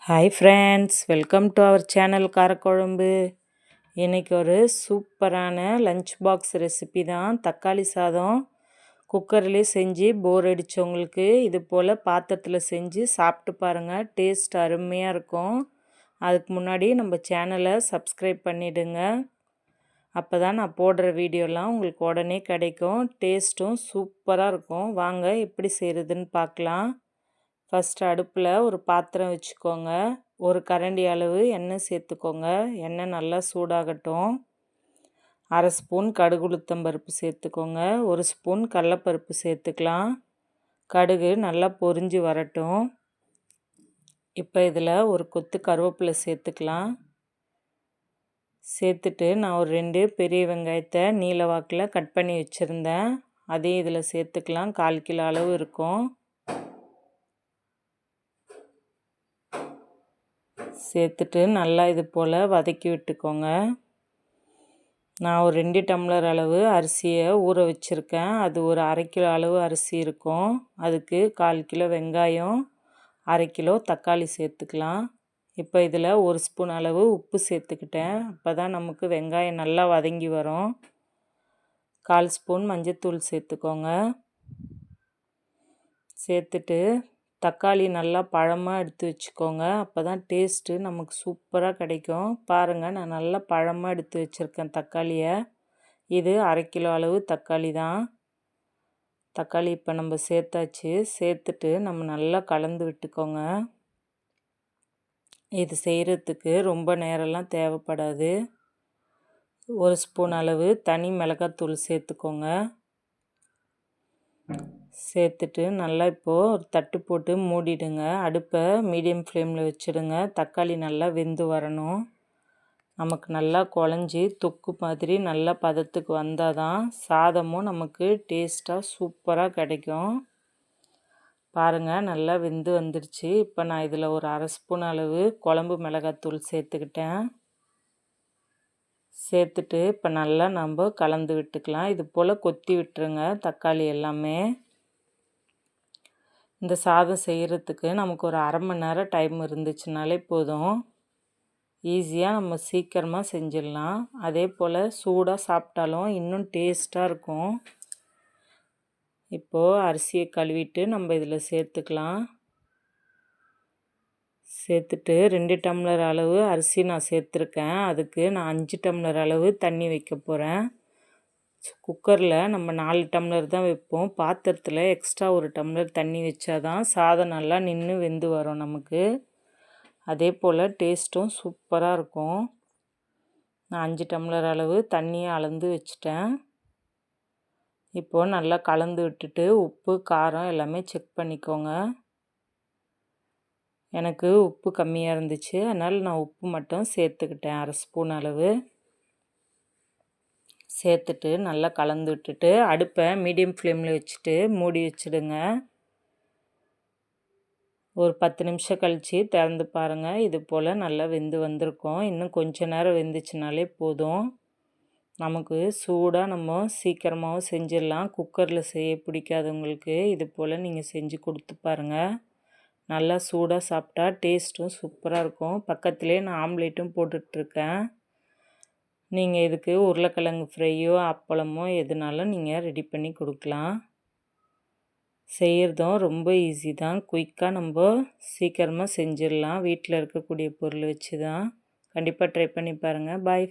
Hi friends, welcome to our channel Karakuzhambu. இன்றைக்கி ஒரு சூப்பரான லஞ்ச் பாக்ஸ் ரெசிபி தான். தக்காளி சாதம் குக்கர்லேயே செஞ்சு போர் அடித்தவங்களுக்கு இது போல் பாத்திரத்தில் செஞ்சு சாப்பிட்டு பாருங்கள். டேஸ்ட் அருமையாக இருக்கும். அதுக்கு முன்னாடி நம்ம சேனலை சப்ஸ்கிரைப் பண்ணிவிடுங்க. அப்போ தான் நான் போடுற வீடியோலாம் உங்களுக்கு உடனே கிடைக்கும். டேஸ்ட்டும் சூப்பராக இருக்கும். வாங்க எப்படி செய்கிறதுன்னு பார்க்கலாம். ஃபஸ்ட்டு அடுப்பில் ஒரு பாத்திரம் வச்சுக்கோங்க. ஒரு கரண்டி அளவு எண்ணெய் சேர்த்துக்கோங்க. எண்ணெய் நல்லா சூடாகட்டும். அரை ஸ்பூன் கடுகு உளுத்தம்பருப்பு சேர்த்துக்கோங்க. ஒரு ஸ்பூன் கடலைப்பருப்பு சேர்த்துக்கலாம். கடுகு நல்லா பொரிஞ்சு வரட்டும். இப்போ இதில் ஒரு கொத்து கருவேப்பிலை சேர்த்துக்கலாம். சேர்த்துட்டு நான் ஒரு 2 பெரிய வெங்காயத்தை நீல வாக்கில் கட் பண்ணி வச்சுருந்தேன். அதையும் இதில் சேர்த்துக்கலாம். 1/4 கிலோ அளவு இருக்கும். சேர்த்துட்டு நல்லா இது போல் வதக்கி விட்டுக்கோங்க. நான் ஒரு 2 டம்ளர் அளவு அரிசியை ஊற வச்சுருக்கேன். அது ஒரு 1/2 கிலோ அளவு அரிசி இருக்கும். அதுக்கு 1/4 கிலோ வெங்காயம், 1/2 கிலோ தக்காளி சேர்த்துக்கலாம். இப்போ இதில் 1 ஸ்பூன் அளவு உப்பு சேர்த்துக்கிட்டேன். அப்போ தான் நமக்கு வெங்காயம் நல்லா வதங்கி வரும். 1/4 ஸ்பூன் மஞ்சத்தூள் சேர்த்துக்கோங்க. சேர்த்துட்டு தக்காளி நல்லா பழமாக எடுத்து வச்சுக்கோங்க. அப்போ தான் டேஸ்ட்டு நமக்கு சூப்பராக கிடைக்கும். பாருங்கள், நான் நல்லா பழமாக எடுத்து வச்சுருக்கேன் தக்காளியை. இது 1/2 கிலோ அளவு தக்காளி தான். தக்காளி இப்போ நம்ம சேர்த்தாச்சு. சேர்த்துட்டு நம்ம நல்லா கலந்து விட்டுக்கோங்க. இது செய்கிறதுக்கு ரொம்ப நேரம்லாம் தேவைப்படாது. 1 ஸ்பூன் அளவு தனி மிளகாத்தூள் சேர்த்துக்கோங்க. சேர்த்துட்டு நல்லா இப்போது ஒரு தட்டு போட்டு மூடிடுங்க. அடுப்பை மீடியம் ஃப்ளேமில் வச்சுடுங்க. தக்காளி நல்லா வெந்து வரணும். நமக்கு நல்லா குழஞ்சி தொக்கு மாதிரி நல்லா பதத்துக்கு வந்தால் தான் சாதமும் நமக்கு டேஸ்ட்டாக சூப்பராக கிடைக்கும். பாருங்கள், நல்லா வெந்து வந்துடுச்சு. இப்போ நான் இதில் ஒரு 1/2 ஸ்பூன் அளவு குழம்பு மிளகாத்தூள் சேர்த்துக்கிட்டேன். சேர்த்துட்டு இப்போ நல்லா நம்ம கலந்து விட்டுக்கலாம். இது போல் கொத்தி விட்டுருங்க தக்காளி எல்லாமே. இந்த சாதம் செய்கிறதுக்கு நமக்கு ஒரு 1/2 மணி நேரம் டைம் இருந்துச்சுனாலே போதும். ஈஸியாக நம்ம சீக்கிரமாக செஞ்சிடலாம். அதே போல் சூடாக சாப்பிட்டாலும் இன்னும் டேஸ்ட்டாக இருக்கும். இப்போது அரிசியை கழுவிட்டு நம்ம இதில் சேர்த்துக்கலாம். சேர்த்துட்டு 2 டம்ளர் அளவு அரிசி நான் சேர்த்துருக்கேன். அதுக்கு நான் 5 டம்ளர் அளவு தண்ணி வைக்க போகிறேன். குக்கரில் நம்ம 4 டம்ளர் தான் வைப்போம். பாத்திரத்தில் எக்ஸ்ட்ரா 1 டம்ளர் தண்ணி வச்சா தான் சாதம் நல்லா நின்று வெந்து வரும் நமக்கு. அதே போல் டேஸ்ட்டும் சூப்பராக இருக்கும். நான் 5 டம்ளர் அளவு தண்ணியை அளந்து வச்சிட்டேன். இப்போது நல்லா கலந்து விட்டுட்டு உப்பு காரம் எல்லாமே செக் பண்ணிக்கோங்க. எனக்கு உப்பு கம்மியாக இருந்துச்சு, அதனால் நான் உப்பு மட்டும் சேர்த்துக்கிட்டேன் 1/2 ஸ்பூன் அளவு. சேர்த்துட்டு நல்லா கலந்து விட்டுட்டு அடுப்பை மீடியம் ஃப்ளேமில் வச்சுட்டு மூடி வச்சுடுங்க. ஒரு 10 நிமிஷம் கழித்து திறந்து பாருங்கள். இது போல் நல்லா வெந்து வந்திருக்கும். இன்னும் கொஞ்ச நேரம் வெந்துச்சுனாலே போதும். நமக்கு சூடாக நம்ம சீக்கிரமாகவும் செஞ்சிடலாம். குக்கரில் செய்ய பிடிக்காதவங்களுக்கு இது போல் நீங்கள் செஞ்சு கொடுத்து பாருங்கள். நல்லா சூடாக சாப்பிட்டா டேஸ்ட்டும் சூப்பராக இருக்கும். பக்கத்துலேயே நான் ஆம்லேட்டும் போட்டுட்ருக்கேன். நீங்கள் இதுக்கு உருளைக்கிழங்கு ஃப்ரையோ அப்பளமோ எதுனாலும் நீங்கள் ரெடி பண்ணி கொடுக்கலாம். செய்கிறதும் ரொம்ப ஈஸி தான். குயிக்காக நம்ம சீக்கிரமாக செஞ்சிடலாம். வீட்டில் இருக்கக்கூடிய பொருள் வச்சு தான். கண்டிப்பாக ட்ரை பண்ணி பாருங்கள். பாய்.